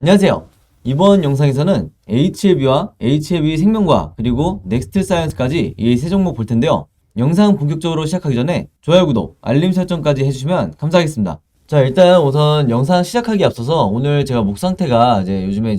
안녕하세요. 이번 영상에서는 HLB와 HLB 생명과학 그리고 넥스트 사이언스까지 이 세 종목 볼 텐데요. 영상 본격적으로 시작하기 전에 좋아요, 구독, 알림 설정까지 해주시면 감사하겠습니다. 자, 일단 우선 영상 시작하기 앞서서 오늘 제가 목 상태가 요즘에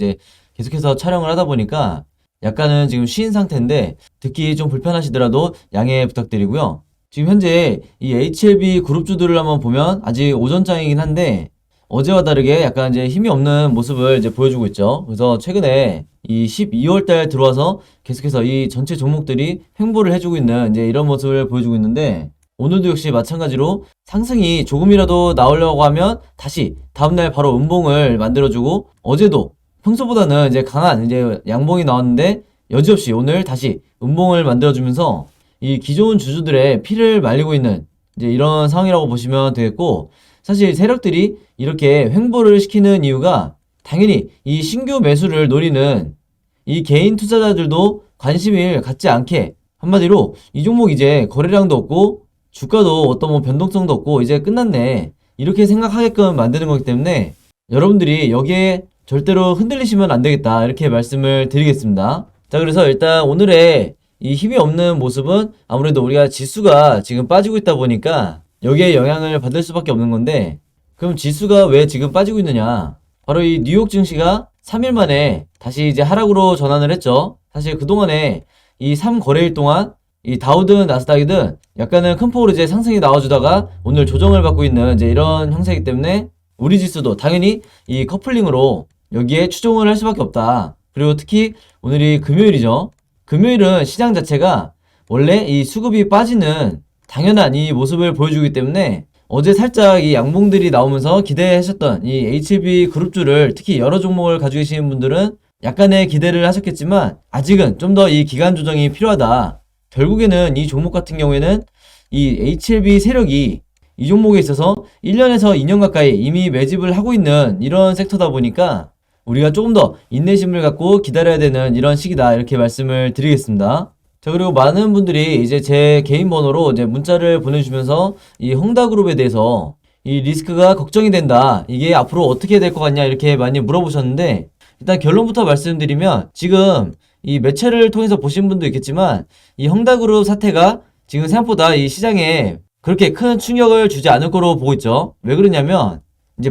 계속해서 촬영을 하다 보니까 약간은 지금 쉰 상태인데 듣기 좀 불편하시더라도 양해 부탁드리고요. 지금 현재 이 HLB 그룹주들을 한번 보면 아직 오전장이긴 한데 어제와 다르게 약간 힘이 없는 모습을 보여주고 있죠. 그래서 최근에 이 12월달 들어와서 계속해서 이 전체 종목들이 횡보를 해주고 있는 이런 모습을 보여주고 있는데 오늘도 역시 마찬가지로 상승이 조금이라도 나오려고 하면 다시 다음날 바로 음봉을 만들어주고 어제도 평소보다는 강한 양봉이 나왔는데 여지없이 오늘 다시 음봉을 만들어주면서 이 기존 주주들의 피를 말리고 있는 이런 상황이라고 보시면 되겠고, 사실 세력들이 이렇게 횡보를 시키는 이유가 당연히 이 신규 매수를 노리는 이 개인 투자자들도 관심을 갖지 않게, 한마디로 이 종목 거래량도 없고 주가도 어떤 변동성도 없고 이제 끝났네 이렇게 생각하게끔 만드는 거기 때문에 여러분들이 여기에 절대로 흔들리시면 안 되겠다 이렇게 말씀을 드리겠습니다. 자, 그래서 일단 오늘의 이 힘이 없는 모습은 아무래도 우리가 지수가 지금 빠지고 있다 보니까 여기에 영향을 받을 수밖에 없는 건데, 그럼 지수가 왜 지금 빠지고 있느냐? 바로 이 뉴욕 증시가 3일 만에 다시 하락으로 전환을 했죠. 사실 그동안에 이 3거래일 동안 이 다우든 나스닥이든 약간은 큰 폭으로 상승이 나와주다가 오늘 조정을 받고 있는 이런 형태이기 때문에 우리 지수도 당연히 이 커플링으로 여기에 추종을 할 수밖에 없다. 그리고 특히 오늘이 금요일이죠. 금요일은 시장 자체가 원래 이 수급이 빠지는 당연한 이 모습을 보여주기 때문에 어제 살짝 이 양봉들이 나오면서 기대하셨던 이 HLB 그룹주를 특히 여러 종목을 가지고 계시는 분들은 약간의 기대를 하셨겠지만 아직은 좀 더 이 기간 조정이 필요하다. 결국에는 이 종목 같은 경우에는 이 HLB 세력이 이 종목에 있어서 1년에서 2년 가까이 이미 매집을 하고 있는 이런 섹터다 보니까 우리가 조금 더 인내심을 갖고 기다려야 되는 이런 시기다 이렇게 말씀을 드리겠습니다. 자, 그리고 많은 분들이 제 개인 번호로 문자를 보내주시면서 이 헝다그룹에 대해서 이 리스크가 걱정이 된다, 이게 앞으로 어떻게 될 것 같냐 이렇게 많이 물어보셨는데, 일단 결론부터 말씀드리면 지금 이 매체를 통해서 보신 분도 있겠지만 이 헝다그룹 사태가 지금 생각보다 이 시장에 그렇게 큰 충격을 주지 않을 거로 보고 있죠. 왜 그러냐면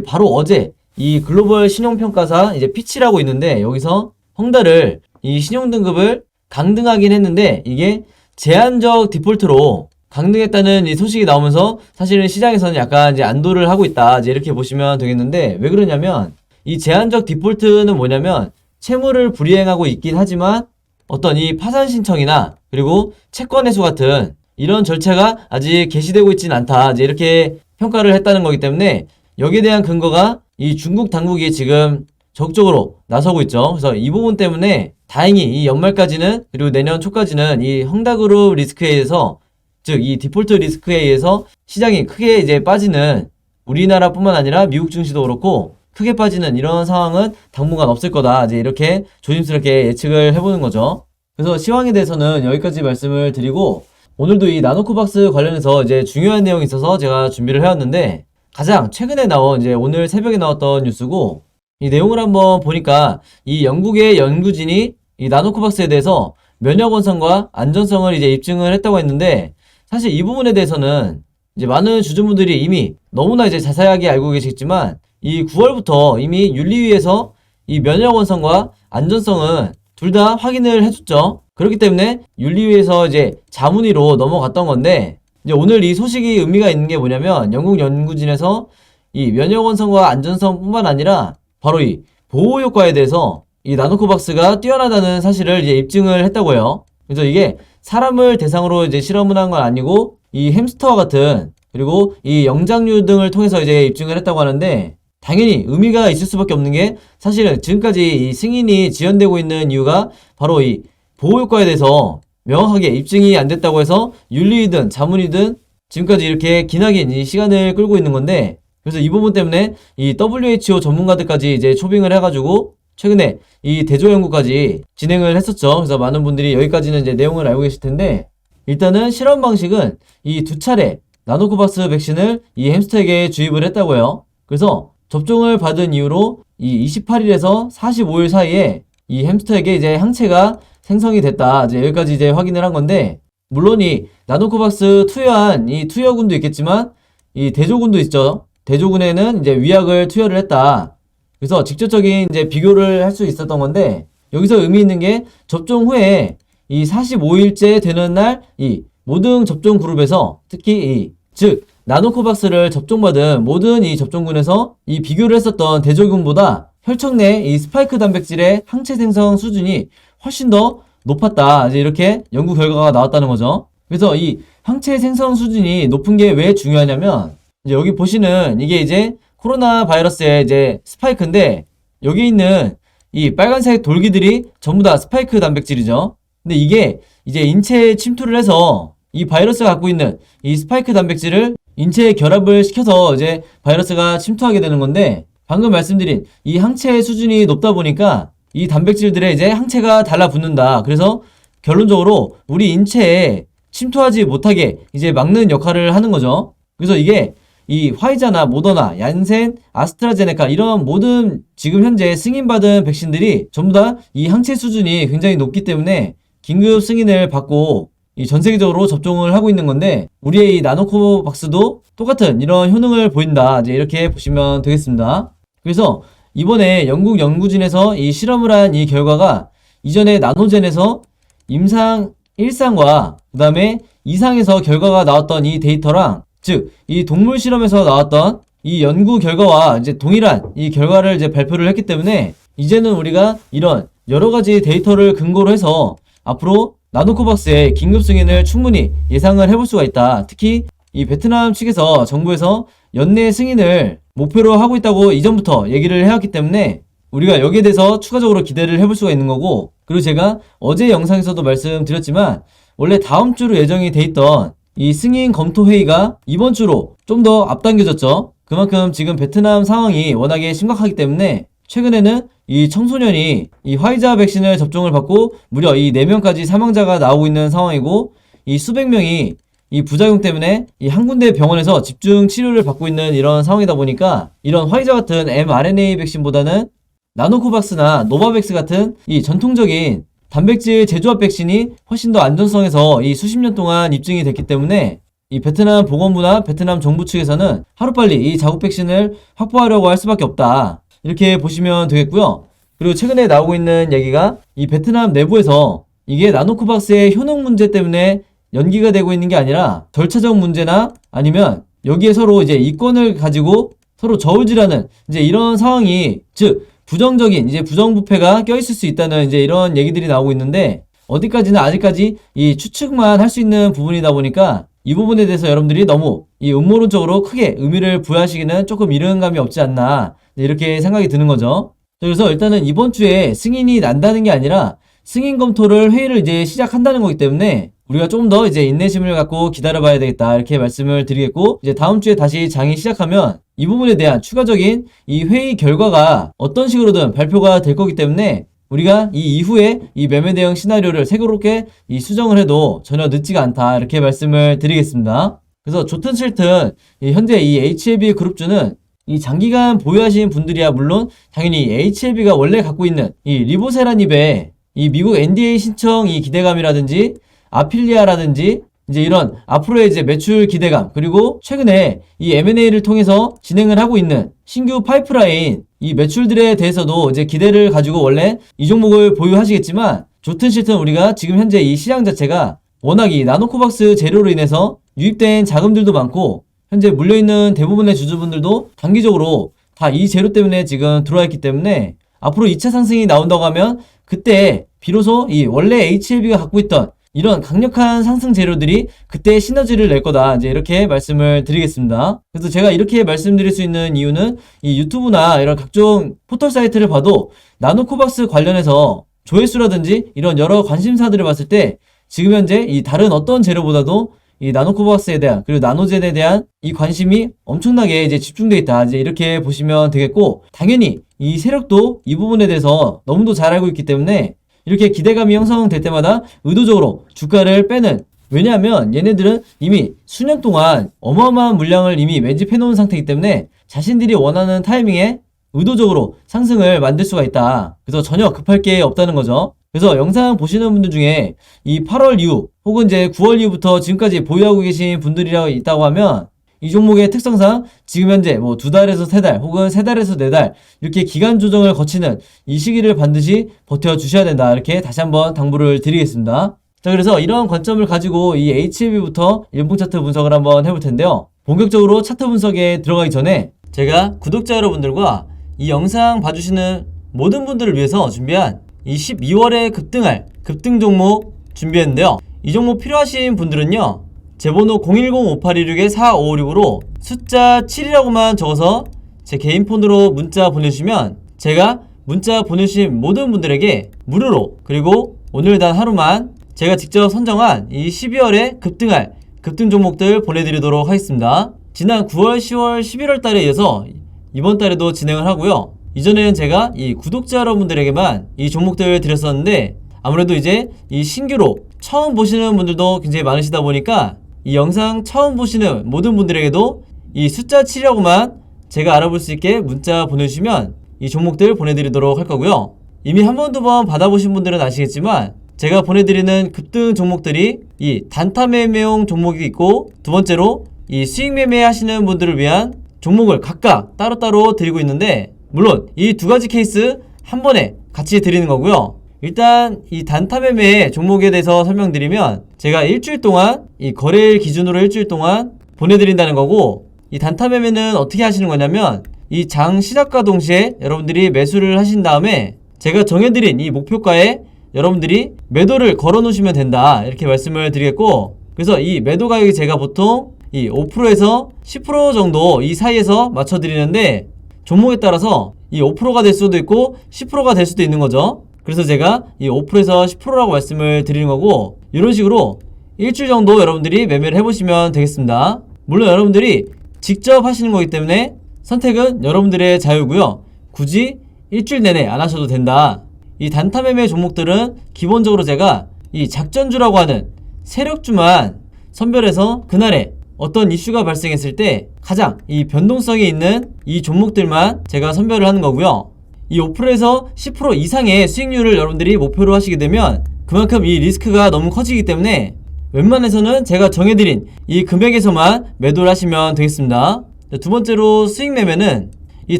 바로 어제 이 글로벌 신용평가사 피치라고 있는데 여기서 헝다를 이 신용등급을 강등하긴 했는데 이게 제한적 디폴트로 강등했다는 이 소식이 나오면서 사실은 시장에서는 약간 안도를 하고 있다 이렇게 보시면 되겠는데, 왜 그러냐면 이 제한적 디폴트는 뭐냐면 채무를 불이행하고 있긴 하지만 어떤 이 파산 신청이나 그리고 채권 회수 같은 이런 절차가 아직 개시되고 있진 않다 이렇게 평가를 했다는 거기 때문에 여기에 대한 근거가 이 중국 당국이 지금 적극적으로 나서고 있죠. 그래서 이 부분 때문에 다행히 이 연말까지는 그리고 내년 초까지는 이 헝다그룹 리스크에 의해서, 즉 이 디폴트 리스크에 의해서 시장이 크게 빠지는, 우리나라뿐만 아니라 미국 증시도 그렇고 크게 빠지는 이런 상황은 당분간 없을 거다 이렇게 조심스럽게 예측을 해보는 거죠. 그래서 시황에 대해서는 여기까지 말씀을 드리고, 오늘도 이 나노코박스 관련해서 중요한 내용이 있어서 제가 준비를 해왔는데, 가장 최근에 나온 오늘 새벽에 나왔던 뉴스고, 이 내용을 한번 보니까 이 영국의 연구진이 이 나노코박스에 대해서 면역 원성과 안전성을 입증을 했다고 했는데, 사실 이 부분에 대해서는 많은 주주분들이 이미 너무나 자세하게 알고 계시겠지만 이 9월부터 이미 윤리위에서 이 면역 원성과 안전성은 둘 다 확인을 해줬죠. 그렇기 때문에 윤리위에서 자문위로 넘어갔던 건데, 오늘 이 소식이 의미가 있는 게 뭐냐면 영국 연구진에서 이 면역 원성과 안전성 뿐만 아니라 바로 이 보호 효과에 대해서 이 나노코박스가 뛰어나다는 사실을 입증을 했다고 해요. 그래서 이게 사람을 대상으로 실험을 한 건 아니고 이 햄스터와 같은, 그리고 이 영장류 등을 통해서 입증을 했다고 하는데, 당연히 의미가 있을 수밖에 없는 게, 사실은 지금까지 이 승인이 지연되고 있는 이유가 바로 이 보호 효과에 대해서 명확하게 입증이 안 됐다고 해서 윤리위든 자문위든 지금까지 이렇게 기나긴 이 시간을 끌고 있는 건데, 그래서 이 부분 때문에 이 WHO 전문가들까지 초빙을 해가지고 최근에 이 대조 연구까지 진행을 했었죠. 그래서 많은 분들이 여기까지는 내용을 알고 계실 텐데, 일단은 실험 방식은 이 2차례 나노코박스 백신을 이 햄스터에게 주입을 했다고 해요. 그래서 접종을 받은 이후로 이 28일에서 45일 사이에 이 햄스터에게 이제 항체가 생성이 됐다. 이제 여기까지 이제 확인을 한 건데, 물론 이 나노코박스 투여한 이 투여군도 있겠지만 이 대조군도 있죠. 대조군에는 이제 위약을 투여를 했다. 그래서 직접적인 이제 비교를 할 수 있었던 건데, 여기서 의미 있는 게 접종 후에 이 45일째 되는 날 이 모든 접종 그룹에서 특히 즉 나노코박스를 접종받은 모든 이 접종군에서 이 비교를 했었던 대조군보다 혈청 내 이 스파이크 단백질의 항체 생성 수준이 훨씬 더 높았다. 이제 이렇게 연구 결과가 나왔다는 거죠. 그래서 이 항체 생성 수준이 높은 게 왜 중요하냐면, 이제 여기 보시는 이게 이제 코로나 바이러스의 이제 스파이크인데, 여기 있는 이 빨간색 돌기들이 전부 다 스파이크 단백질이죠. 근데 이게 이제 인체에 침투를 해서 이 바이러스가 갖고 있는 이 스파이크 단백질을 인체에 결합을 시켜서 이제 바이러스가 침투하게 되는 건데, 방금 말씀드린 이 항체 수준이 높다 보니까 이 단백질들의 이제 항체가 달라붙는다. 그래서 결론적으로 우리 인체에 침투하지 못하게 이제 막는 역할을 하는 거죠. 그래서 이게 이 화이자나 모더나, 얀센, 아스트라제네카 이런 모든 지금 현재 승인받은 백신들이 전부 다 이 항체 수준이 굉장히 높기 때문에 긴급 승인을 받고 이 전 세계적으로 접종을 하고 있는 건데, 우리의 이 나노코박스도 똑같은 이런 효능을 보인다. 이제 이렇게 보시면 되겠습니다. 그래서 이번에 영국 연구진에서 이 실험을 한 이 결과가 이전에 나노젠에서 임상 1상과 그 다음에 2상에서 결과가 나왔던 이 데이터랑, 즉 이 동물 실험에서 나왔던 이 연구 결과와 이제 동일한 이 결과를 이제 발표를 했기 때문에, 이제는 우리가 이런 여러 가지 데이터를 근거로 해서 앞으로 나노코박스의 긴급 승인을 충분히 예상을 해볼 수가 있다. 특히 이 베트남 측에서 정부에서 연내 승인을 목표로 하고 있다고 이전부터 얘기를 해왔기 때문에 우리가 여기에 대해서 추가적으로 기대를 해볼 수가 있는 거고, 그리고 제가 어제 영상에서도 말씀드렸지만 원래 다음 주로 예정이 돼 있던 이 승인 검토 회의가 이번 주로 좀 더 앞당겨졌죠. 그만큼 지금 베트남 상황이 워낙에 심각하기 때문에 최근에는 이 청소년이 이 화이자 백신을 접종을 받고 무려 이 4명까지 사망자가 나오고 있는 상황이고, 이 수백 명이 이 부작용 때문에 이 한 군데 병원에서 집중 치료를 받고 있는 이런 상황이다 보니까, 이런 화이자 같은 mRNA 백신보다는 나노코박스나 노바백스 같은 이 전통적인 단백질 제조합 백신이 훨씬 더 안전성에서 이 수십 년 동안 입증이 됐기 때문에 이 베트남 보건부나 베트남 정부 측에서는 하루빨리 이 자국 백신을 확보하려고 할 수밖에 없다. 이렇게 보시면 되겠고요. 그리고 최근에 나오고 있는 얘기가 이 베트남 내부에서 이게 나노코박스의 효능 문제 때문에 연기가 되고 있는 게 아니라 절차적 문제나 아니면 여기에 서로 이제 이권을 가지고 서로 저울질하는 이제 이런 상황이, 즉 부정적인 이제 부정부패가 껴있을 수 있다는 이제 이런 얘기들이 나오고 있는데, 어디까지나 아직까지 이 추측만 할 수 있는 부분이다 보니까 이 부분에 대해서 여러분들이 너무 이 음모론적으로 크게 의미를 부여하시기는 조금 이른 감이 없지 않나, 이렇게 생각이 드는 거죠. 그래서 일단은 이번 주에 승인이 난다는 게 아니라 승인 검토를 회의를 이제 시작한다는 거기 때문에 우리가 좀 더 이제 인내심을 갖고 기다려봐야 되겠다, 이렇게 말씀을 드리겠고, 이제 다음 주에 다시 장이 시작하면 이 부분에 대한 추가적인 이 회의 결과가 어떤 식으로든 발표가 될 거기 때문에 우리가 이 이후에 이 매매 대응 시나리오를 새롭게 이 수정을 해도 전혀 늦지가 않다, 이렇게 말씀을 드리겠습니다. 그래서 좋든 싫든 현재 이 HLB 그룹주는 이 장기간 보유하신 분들이야 물론 당연히 HLB가 원래 갖고 있는 이 리보세라닙의 이 미국 NDA 신청 이 기대감이라든지 아필리아라든지 이제 이런 앞으로의 이제 매출 기대감, 그리고 최근에 이 M&A를 통해서 진행을 하고 있는 신규 파이프라인 이 매출들에 대해서도 이제 기대를 가지고 원래 이 종목을 보유하시겠지만, 좋든 싫든 우리가 지금 현재 이 시장 자체가 워낙 이 나노코박스 재료로 인해서 유입된 자금들도 많고, 현재 물려있는 대부분의 주주분들도 단기적으로 다 이 재료 때문에 지금 들어와 있기 때문에 앞으로 2차 상승이 나온다고 하면 그때 비로소 이 원래 HLB가 갖고 있던 이런 강력한 상승 재료들이 그때 시너지를 낼 거다, 이제 이렇게 말씀을 드리겠습니다. 그래서 제가 이렇게 말씀드릴 수 있는 이유는 이 유튜브나 이런 각종 포털 사이트를 봐도 나노코박스 관련해서 조회수라든지 이런 여러 관심사들을 봤을 때 지금 현재 이 다른 어떤 재료보다도 이 나노코박스에 대한, 그리고 나노젠에 대한 이 관심이 엄청나게 이제 집중되어 있다, 이제 이렇게 보시면 되겠고, 당연히 이 세력도 이 부분에 대해서 너무도 잘 알고 있기 때문에 이렇게 기대감이 형성될 때마다 의도적으로 주가를 빼는, 왜냐하면 얘네들은 이미 수년 동안 어마어마한 물량을 이미 매집해 놓은 상태이기 때문에 자신들이 원하는 타이밍에 의도적으로 상승을 만들 수가 있다. 그래서 전혀 급할 게 없다는 거죠. 그래서 영상 보시는 분들 중에 이 8월 이후 혹은 이제 9월 이후부터 지금까지 보유하고 계신 분들이라고 있다고 하면 이 종목의 특성상 지금 현재 뭐 2달에서 3달 혹은 3달에서 4달 이렇게 기간 조정을 거치는 이 시기를 반드시 버텨주셔야 된다. 이렇게 다시 한번 당부를 드리겠습니다. 자, 그래서 이런 관점을 가지고 이 HLB부터 일봉 차트 분석을 한번 해볼 텐데요. 본격적으로 차트 분석에 들어가기 전에 제가 구독자 여러분들과 이 영상 봐주시는 모든 분들을 위해서 준비한 이 12월에 급등할 급등 종목 준비했는데요. 이 종목 필요하신 분들은요, 제 번호 010-5816-4556으로 숫자 7이라고만 적어서 제 개인 폰으로 문자 보내주시면 제가 문자 보내주신 모든 분들에게 무료로, 그리고 오늘 단 하루만 제가 직접 선정한 이 12월에 급등할 급등 종목들 보내드리도록 하겠습니다. 지난 9월, 10월, 11월 달에 이어서 이번 달에도 진행을 하고요. 이전에는 제가 이 구독자 여러분들에게만 이 종목들을 드렸었는데 아무래도 이제 이 신규로 처음 보시는 분들도 굉장히 많으시다 보니까 이 영상 처음 보시는 모든 분들에게도 이 숫자 7이라고만 제가 알아볼 수 있게 문자 보내주시면 이 종목들 보내드리도록 할 거고요. 이미 한 번, 두 번 받아보신 분들은 아시겠지만 제가 보내드리는 급등 종목들이 이 단타 매매용 종목이 있고, 두 번째로 이 수익 매매 하시는 분들을 위한 종목을 각각 따로따로 드리고 있는데, 물론 이 두 가지 케이스 한 번에 같이 드리는 거고요. 일단 이 단타 매매 종목에 대해서 설명드리면 제가 일주일 동안 이 거래일 기준으로 일주일 동안 보내드린다는 거고, 이 단타 매매는 어떻게 하시는 거냐면 이 장 시작과 동시에 여러분들이 매수를 하신 다음에 제가 정해드린 이 목표가에 여러분들이 매도를 걸어 놓으시면 된다, 이렇게 말씀을 드리겠고, 그래서 이 매도 가격이 제가 보통 이 5%에서 10% 정도 이 사이에서 맞춰 드리는데, 종목에 따라서 이 5%가 될 수도 있고 10%가 될 수도 있는 거죠. 그래서 제가 이 5%에서 10%라고 말씀을 드리는 거고, 이런 식으로 일주일 정도 여러분들이 매매를 해보시면 되겠습니다. 물론 여러분들이 직접 하시는 거기 때문에 선택은 여러분들의 자유고요. 굳이 일주일 내내 안 하셔도 된다. 이 단타 매매 종목들은 기본적으로 제가 이 작전주라고 하는 세력주만 선별해서 그날에 어떤 이슈가 발생했을 때 가장 이 변동성이 있는 이 종목들만 제가 선별을 하는 거고요. 이 5%에서 10% 이상의 수익률을 여러분들이 목표로 하시게 되면 그만큼 이 리스크가 너무 커지기 때문에 웬만해서는 제가 정해드린 이 금액에서만 매도를 하시면 되겠습니다. 두 번째로 수익 매매는 이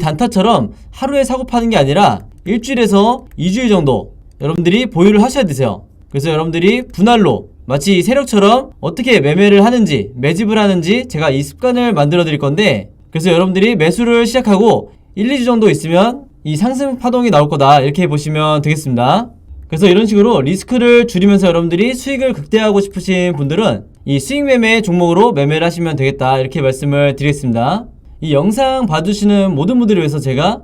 단타처럼 하루에 사고 파는 게 아니라 일주일에서 2주일 정도 여러분들이 보유를 하셔야 되세요. 그래서 여러분들이 분할로 마치 세력처럼 어떻게 매매를 하는지, 매집을 하는지 제가 이 습관을 만들어 드릴 건데, 그래서 여러분들이 매수를 시작하고 1, 2주 정도 있으면 이 상승 파동이 나올 거다, 이렇게 보시면 되겠습니다. 그래서 이런 식으로 리스크를 줄이면서 여러분들이 수익을 극대화하고 싶으신 분들은 이 수익 매매 종목으로 매매를 하시면 되겠다, 이렇게 말씀을 드리겠습니다. 이 영상 봐주시는 모든 분들을 위해서 제가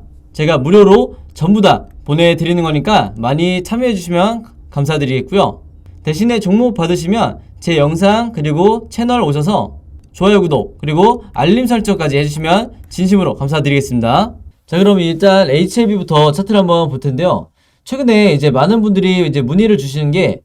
무료로 전부 다 보내드리는 거니까 많이 참여해 주시면 감사드리겠고요. 대신에 종목 받으시면 제 영상 그리고 채널 오셔서 좋아요, 구독 그리고 알림 설정까지 해주시면 진심으로 감사드리겠습니다. 자, 그럼 일단 HLB부터 차트를 한번 볼 텐데요. 최근에 이제 많은 분들이 이제 문의를 주시는 게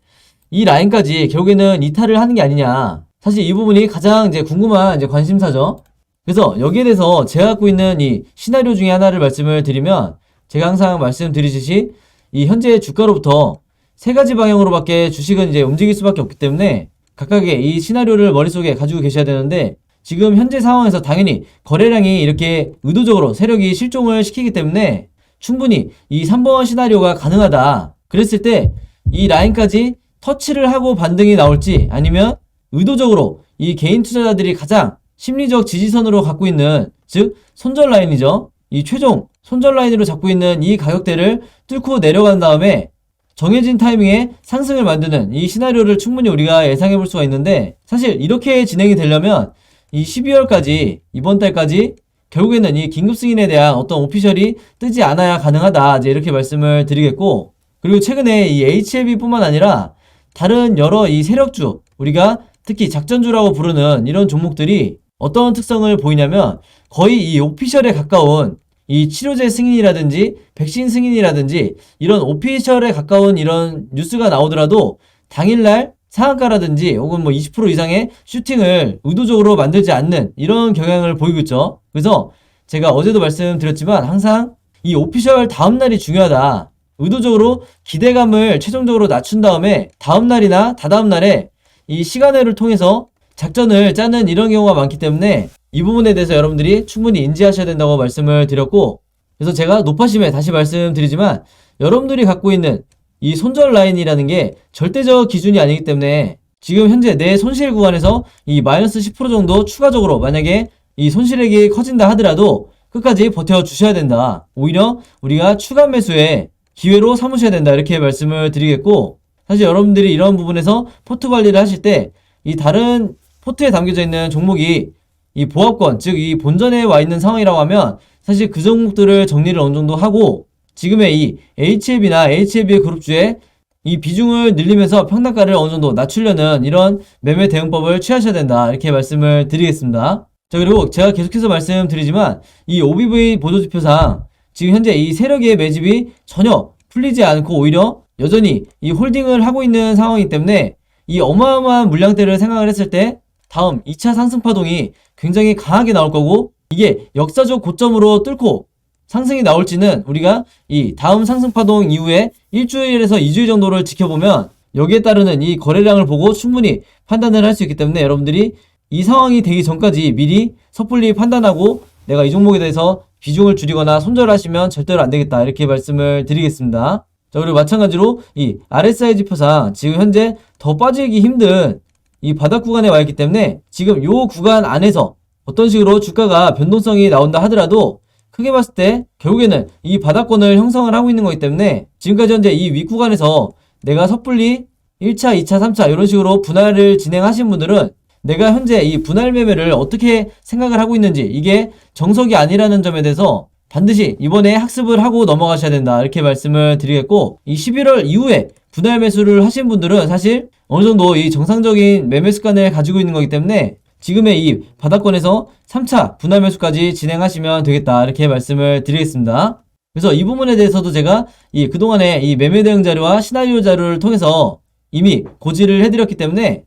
이 라인까지 결국에는 이탈을 하는 게 아니냐. 사실 이 부분이 가장 이제 궁금한 이제 관심사죠. 그래서 여기에 대해서 제가 갖고 있는 이 시나리오 중에 하나를 말씀을 드리면, 제가 항상 말씀드리듯이 이 현재 주가로부터 세 가지 방향으로밖에 주식은 이제 움직일 수밖에 없기 때문에 각각의 이 시나리오를 머릿속에 가지고 계셔야 되는데, 지금 현재 상황에서 당연히 거래량이 이렇게 의도적으로 세력이 실종을 시키기 때문에 충분히 이 3번 시나리오가 가능하다. 그랬을 때 이 라인까지 터치를 하고 반등이 나올지, 아니면 의도적으로 이 개인 투자자들이 가장 심리적 지지선으로 갖고 있는, 즉 손절 라인이죠. 이 최종 손절 라인으로 잡고 있는 이 가격대를 뚫고 내려간 다음에 정해진 타이밍에 상승을 만드는 이 시나리오를 충분히 우리가 예상해 볼 수가 있는데, 사실 이렇게 진행이 되려면 이 12월까지, 이번 달까지 결국에는 이 긴급 승인에 대한 어떤 오피셜이 뜨지 않아야 가능하다, 이제 이렇게 말씀을 드리겠고, 그리고 최근에 이 HLB 뿐만 아니라 다른 여러 이 세력주, 우리가 특히 작전주라고 부르는 이런 종목들이 어떤 특성을 보이냐면 거의 이 오피셜에 가까운 이 치료제 승인이라든지 백신 승인이라든지 이런 오피셜에 가까운 이런 뉴스가 나오더라도 당일날 상한가라든지 혹은 뭐 20% 이상의 슈팅을 의도적으로 만들지 않는 이런 경향을 보이고 있죠. 그래서 제가 어제도 말씀드렸지만 항상 이 오피셜 다음날이 중요하다. 의도적으로 기대감을 최종적으로 낮춘 다음에 다음날이나 다다음날에 이 시간회를 통해서 작전을 짜는 이런 경우가 많기 때문에 이 부분에 대해서 여러분들이 충분히 인지하셔야 된다고 말씀을 드렸고, 그래서 제가 노파심에 다시 말씀드리지만 여러분들이 갖고 있는 이 손절 라인이라는 게 절대적 기준이 아니기 때문에 지금 현재 내 손실 구간에서 이 마이너스 10% 정도 추가적으로 만약에 이 손실액이 커진다 하더라도 끝까지 버텨 주셔야 된다. 오히려 우리가 추가 매수에 기회로 삼으셔야 된다. 이렇게 말씀을 드리겠고, 사실 여러분들이 이런 부분에서 포트 관리를 하실 때 이 다른 포트에 담겨져 있는 종목이 이 보합권, 즉 이 본전에 와 있는 상황이라고 하면 사실 그 종목들을 정리를 어느 정도 하고 지금의 이 HLB나 HLB의 그룹주에 이 비중을 늘리면서 평단가를 어느 정도 낮추려는 이런 매매 대응법을 취하셔야 된다. 이렇게 말씀을 드리겠습니다. 자, 그리고 제가 계속해서 말씀드리지만 이 OBV 보조지표상 지금 현재 이 세력의 매집이 전혀 풀리지 않고 오히려 여전히 이 홀딩을 하고 있는 상황이기 때문에 이 어마어마한 물량대를 생각을 했을 때 다음 2차 상승 파동이 굉장히 강하게 나올 거고, 이게 역사적 고점으로 뚫고 상승이 나올지는 우리가 이 다음 상승 파동 이후에 일주일에서 2주일 정도를 지켜보면 여기에 따르는 이 거래량을 보고 충분히 판단을 할 수 있기 때문에 여러분들이 이 상황이 되기 전까지 미리 섣불리 판단하고 내가 이 종목에 대해서 비중을 줄이거나 손절하시면 절대로 안 되겠다. 이렇게 말씀을 드리겠습니다. 자, 그리고 마찬가지로 이 RSI 지표상 지금 현재 더 빠지기 힘든 이 바닥 구간에 와 있기 때문에 지금 요 구간 안에서 어떤 식으로 주가가 변동성이 나온다 하더라도 크게 봤을 때 결국에는 이 바닥권을 형성을 하고 있는 거기 때문에 지금까지 현재 이 윗구간에서 내가 섣불리 1차, 2차, 3차 이런 식으로 분할을 진행하신 분들은 내가 현재 이 분할 매매를 어떻게 생각을 하고 있는지 이게 정석이 아니라는 점에 대해서 반드시 이번에 학습을 하고 넘어가셔야 된다. 이렇게 말씀을 드리겠고, 이 11월 이후에 분할 매수를 하신 분들은 사실 어느 정도 이 정상적인 매매 습관을 가지고 있는 거기 때문에 지금의 이 바닥권에서 3차 분할 매수까지 진행하시면 되겠다. 이렇게 말씀을 드리겠습니다. 그래서 이 부분에 대해서도 제가 이 그동안의 이 매매 대응 자료와 시나리오 자료를 통해서 이미 고지를 해드렸기 때문에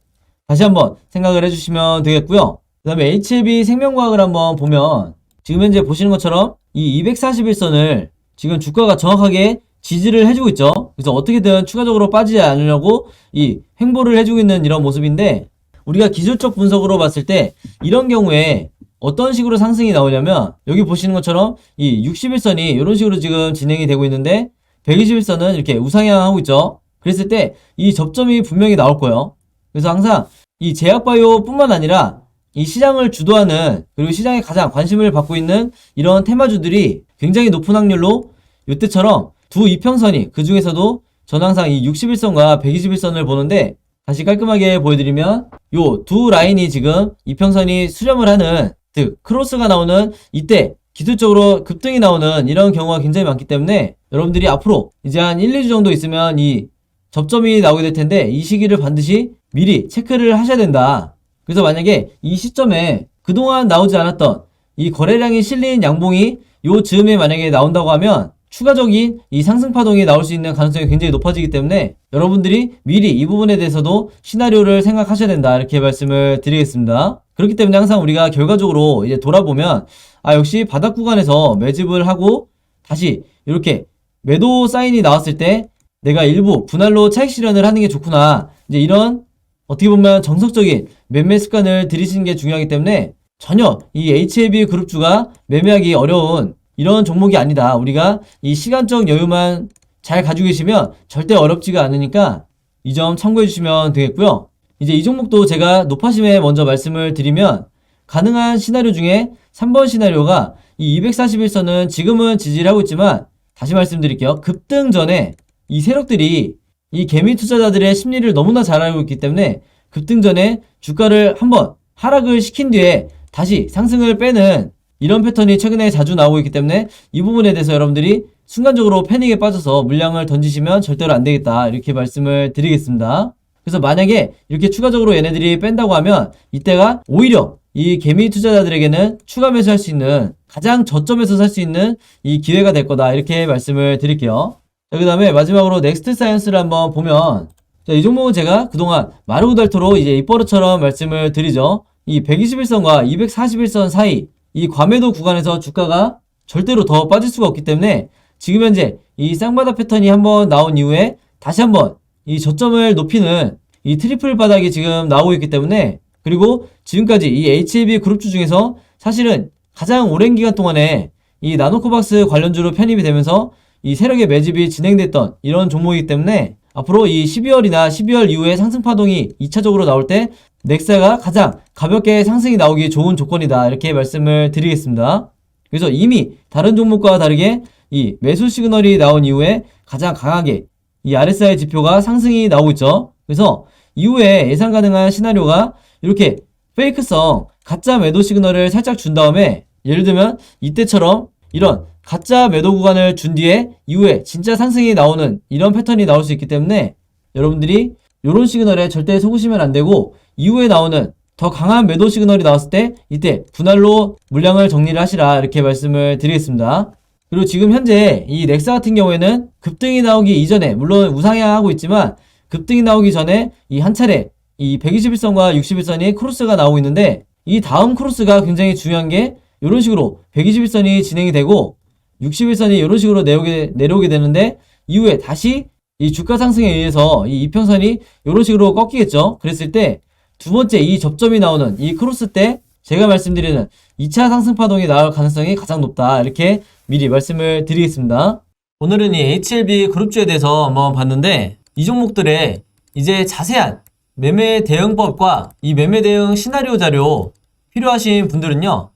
다시 한번 생각을 해주시면 되겠고요. 그 다음에 HLB 생명과학을 한번 보면 지금 현재 보시는 것처럼 이 241선을 지금 주가가 정확하게 지지를 해주고 있죠. 그래서 어떻게든 추가적으로 빠지지 않으려고 이 횡보를 해주고 있는 이런 모습인데, 우리가 기술적 분석으로 봤을 때 이런 경우에 어떤 식으로 상승이 나오냐면 여기 보시는 것처럼 이 61선이 이런 식으로 지금 진행이 되고 있는데 121선은 이렇게 우상향하고 있죠. 그랬을 때 이 접점이 분명히 나올 거예요. 그래서 항상 이 제약바이오 뿐만 아니라 이 시장을 주도하는, 그리고 시장에 가장 관심을 받고 있는 이런 테마주들이 굉장히 높은 확률로 이때처럼 두 이평선이, 그 중에서도 저는 항상 이 61선과 121선을 보는데 다시 깔끔하게 보여드리면 요 두 라인이 지금 이평선이 수렴을 하는, 즉 크로스가 나오는 이때 기술적으로 급등이 나오는 이런 경우가 굉장히 많기 때문에 여러분들이 앞으로 이제 한 1, 2주 정도 있으면 이 접점이 나오게 될 텐데 이 시기를 반드시 미리 체크를 하셔야 된다. 그래서 만약에 이 시점에 그동안 나오지 않았던 이 거래량이 실린 양봉이 요 즈음에 만약에 나온다고 하면 추가적인 이 상승 파동이 나올 수 있는 가능성이 굉장히 높아지기 때문에 여러분들이 미리 이 부분에 대해서도 시나리오를 생각하셔야 된다. 이렇게 말씀을 드리겠습니다. 그렇기 때문에 항상 우리가 결과적으로 이제 돌아보면 역시 바닥 구간에서 매집을 하고 다시 이렇게 매도 사인이 나왔을 때 내가 일부 분할로 차익 실현을 하는 게 좋구나. 이제 이런 어떻게 보면 정석적인 매매 습관을 들이시는 게 중요하기 때문에 전혀 이 HLB 그룹주가 매매하기 어려운 이런 종목이 아니다. 우리가 이 시간적 여유만 잘 가지고 계시면 절대 어렵지가 않으니까 이 점 참고해 주시면 되겠고요. 이제 이 종목도 제가 노파심에 먼저 말씀을 드리면 가능한 시나리오 중에 3번 시나리오가 이 241선은 지금은 지지를 하고 있지만 다시 말씀드릴게요. 급등 전에 이 세력들이 이 개미 투자자들의 심리를 너무나 잘 알고 있기 때문에 급등 전에 주가를 한번 하락을 시킨 뒤에 다시 상승을 빼는 이런 패턴이 최근에 자주 나오고 있기 때문에 이 부분에 대해서 여러분들이 순간적으로 패닉에 빠져서 물량을 던지시면 절대로 안 되겠다. 이렇게 말씀을 드리겠습니다. 그래서 만약에 이렇게 추가적으로 얘네들이 뺀다고 하면 이때가 오히려 이 개미 투자자들에게는 추가 매수할 수 있는 가장 저점에서 살 수 있는 이 기회가 될 거다. 이렇게 말씀을 드릴게요. 자, 그 다음에 마지막으로 넥스트 사이언스를 한번 보면, 자, 이 종목은 제가 그동안 마루구달토로 이제 입버릇처럼 말씀을 드리죠. 이 121선과 241선 사이 이 과매도 구간에서 주가가 절대로 더 빠질 수가 없기 때문에 지금 현재 이 쌍바닥 패턴이 한번 나온 이후에 다시 한번 이 저점을 높이는 이 트리플 바닥이 지금 나오고 있기 때문에, 그리고 지금까지 이 HLB 그룹주 중에서 사실은 가장 오랜 기간 동안에 이 나노코박스 관련주로 편입이 되면서 이 세력의 매집이 진행됐던 이런 종목이기 때문에 앞으로 이 12월이나 12월 이후에 상승 파동이 2차적으로 나올 때 넥사가 가장 가볍게 상승이 나오기 좋은 조건이다, 이렇게 말씀을 드리겠습니다. 그래서 이미 다른 종목과 다르게 이 매수 시그널이 나온 이후에 가장 강하게 이 RSI 지표가 상승이 나오고 있죠. 그래서 이후에 예상 가능한 시나리오가 이렇게 페이크성 가짜 매도 시그널을 살짝 준 다음에, 예를 들면 이때처럼 이런 가짜 매도 구간을 준 뒤에 이후에 진짜 상승이 나오는 이런 패턴이 나올 수 있기 때문에 여러분들이 이런 시그널에 절대 속으시면 안 되고, 이후에 나오는 더 강한 매도 시그널이 나왔을 때 이때 분할로 물량을 정리를 하시라, 이렇게 말씀을 드리겠습니다. 그리고 지금 현재 이 넥사 같은 경우에는 급등이 나오기 이전에, 물론 우상향하고 있지만 급등이 나오기 전에 이 한 차례 이 121선과 61선이 크로스가 나오고 있는데, 이 다음 크로스가 굉장히 중요한 게 이런 식으로 121선이 진행이 되고 61선이 이런 식으로 내려오게 되는데, 이후에 다시 이 주가 상승에 의해서 이 이평선이 이런 식으로 꺾이겠죠. 그랬을 때 두 번째 이 접점이 나오는 이 크로스 때 제가 말씀드리는 2차 상승 파동이 나올 가능성이 가장 높다, 이렇게 미리 말씀을 드리겠습니다. 오늘은 이 HLB 그룹주에 대해서 한번 봤는데, 이 종목들의 이제 자세한 매매 대응법과 이 매매 대응 시나리오 자료 필요하신 분들은요,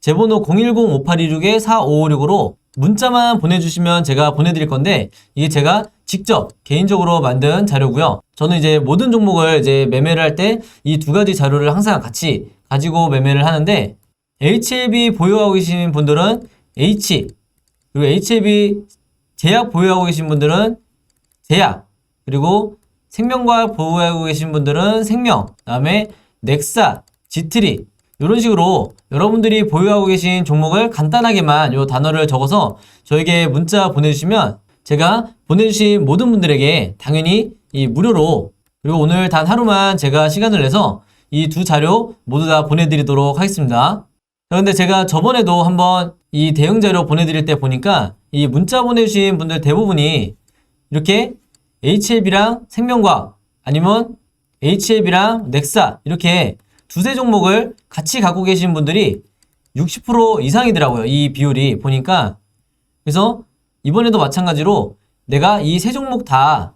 제 번호 010-5826-4556으로 문자만 보내주시면 제가 보내드릴 건데, 이게 제가 직접 개인적으로 만든 자료고요. 저는 이제 모든 종목을 이제 매매를 할 때 이 두 가지 자료를 항상 같이 가지고 매매를 하는데, HLB 보유하고 계신 분들은 H, 그리고 HLB 제약 보유하고 계신 분들은 제약, 그리고 생명과 보유하고 계신 분들은 생명, 그 다음에 넥사, 지트리, 이런 식으로 여러분들이 보유하고 계신 종목을 간단하게만 요 단어를 적어서 저에게 문자 보내주시면 제가 보내주신 모든 분들에게 당연히 이 무료로, 그리고 오늘 단 하루만 제가 시간을 내서 이 두 자료 모두 다 보내드리도록 하겠습니다. 그런데 제가 저번에도 한번 이 대응 자료 보내드릴 때 보니까 이 문자 보내주신 분들 대부분이 이렇게 HLB랑 생명과학, 아니면 HLB랑 넥사, 이렇게 두세 종목을 같이 갖고 계신 분들이 60% 이상이더라고요, 이 비율이 보니까. 그래서 이번에도 마찬가지로 내가 이 세 종목 다,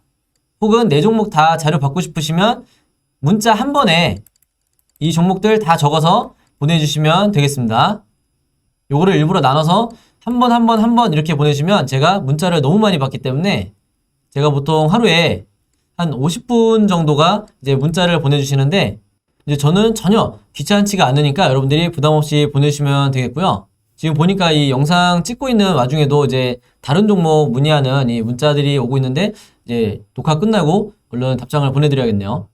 혹은 네 종목 다 자료 받고 싶으시면 문자 한 번에 이 종목들 다 적어서 보내주시면 되겠습니다. 요거를 일부러 나눠서 한 번 이렇게 보내주시면 제가 문자를 너무 많이 받기 때문에 제가 보통 하루에 한 50분 정도가 이제 문자를 보내주시는데, 이제 저는 전혀 귀찮지가 않으니까 여러분들이 부담없이 보내주시면 되겠고요. 지금 보니까 이 영상 찍고 있는 와중에도 이제 다른 종목 문의하는 이 문자들이 오고 있는데, 이제 녹화 끝나고 얼른 답장을 보내드려야겠네요.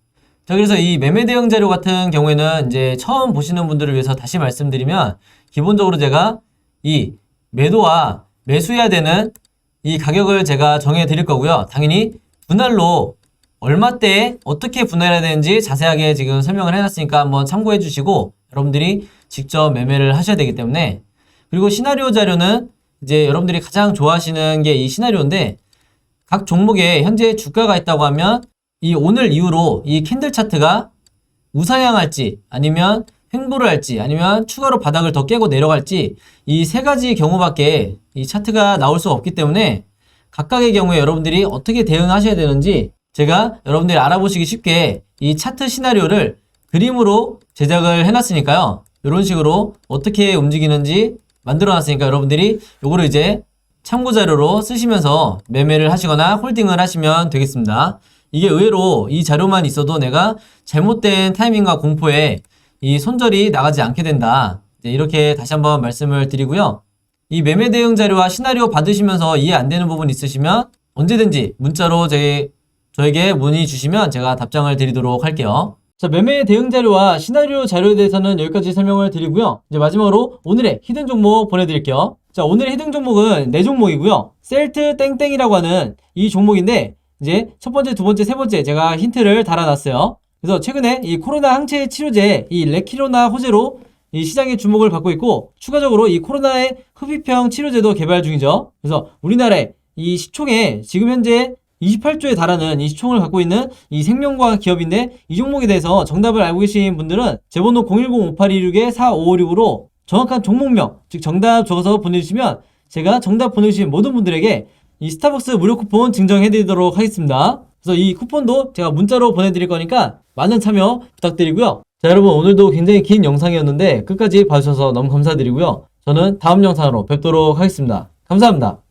자, 그래서 이 매매 대응 자료 같은 경우에는 이제 처음 보시는 분들을 위해서 다시 말씀드리면, 기본적으로 제가 이 매도와 매수해야 되는 이 가격을 제가 정해 드릴 거고요. 당연히 분할로 얼마대에 어떻게 분할해야 되는지 자세하게 지금 설명을 해놨으니까 한번 참고해 주시고 여러분들이 직접 매매를 하셔야 되기 때문에. 그리고 시나리오 자료는 이제 여러분들이 가장 좋아하시는 게 이 시나리오인데, 각 종목에 현재 주가가 있다고 하면 이 오늘 이후로 이 캔들 차트가 우상향할지 아니면 횡보를 할지 아니면 추가로 바닥을 더 깨고 내려갈지, 이 세 가지 경우밖에 이 차트가 나올 수가 없기 때문에 각각의 경우에 여러분들이 어떻게 대응하셔야 되는지 제가 여러분들이 알아보시기 쉽게 이 차트 시나리오를 그림으로 제작을 해놨으니까요. 이런 식으로 어떻게 움직이는지 만들어놨으니까 여러분들이 요거를 이제 참고자료로 쓰시면서 매매를 하시거나 홀딩을 하시면 되겠습니다. 이게 의외로 이 자료만 있어도 내가 잘못된 타이밍과 공포에 이 손절이 나가지 않게 된다, 이렇게 다시 한번 말씀을 드리고요. 이 매매 대응 자료와 시나리오 받으시면서 이해 안 되는 부분 있으시면 언제든지 문자로 저에게 문의 주시면 제가 답장을 드리도록 할게요. 자, 매매 대응 자료와 시나리오 자료에 대해서는 여기까지 설명을 드리고요. 이제 마지막으로 오늘의 히든 종목 보내드릴게요. 자, 오늘의 히든 종목은 4종목이고요. 셀트 땡땡이라고 하는 이 종목인데, 이제 첫 번째, 두 번째, 세 번째 제가 힌트를 달아놨어요. 그래서 최근에 이 코로나 항체 치료제 이 레키로나 호재로 이 시장의 주목을 받고 있고, 추가적으로 이 코로나의 흡입형 치료제도 개발 중이죠. 그래서 우리나라의 이 시총에 지금 현재 28조에 달하는 이 시총을 갖고 있는 이 생명과학 기업인데, 이 종목에 대해서 정답을 알고 계신 분들은 제 번호 010-5826-4556으로 정확한 종목명, 즉 정답 적어서 보내주시면 제가 정답 보내주신 모든 분들에게 이 스타벅스 무료 쿠폰 증정해드리도록 하겠습니다. 그래서 이 쿠폰도 제가 문자로 보내드릴 거니까 많은 참여 부탁드리고요. 자, 여러분, 오늘도 굉장히 긴 영상이었는데 끝까지 봐주셔서 너무 감사드리고요. 저는 다음 영상으로 뵙도록 하겠습니다. 감사합니다.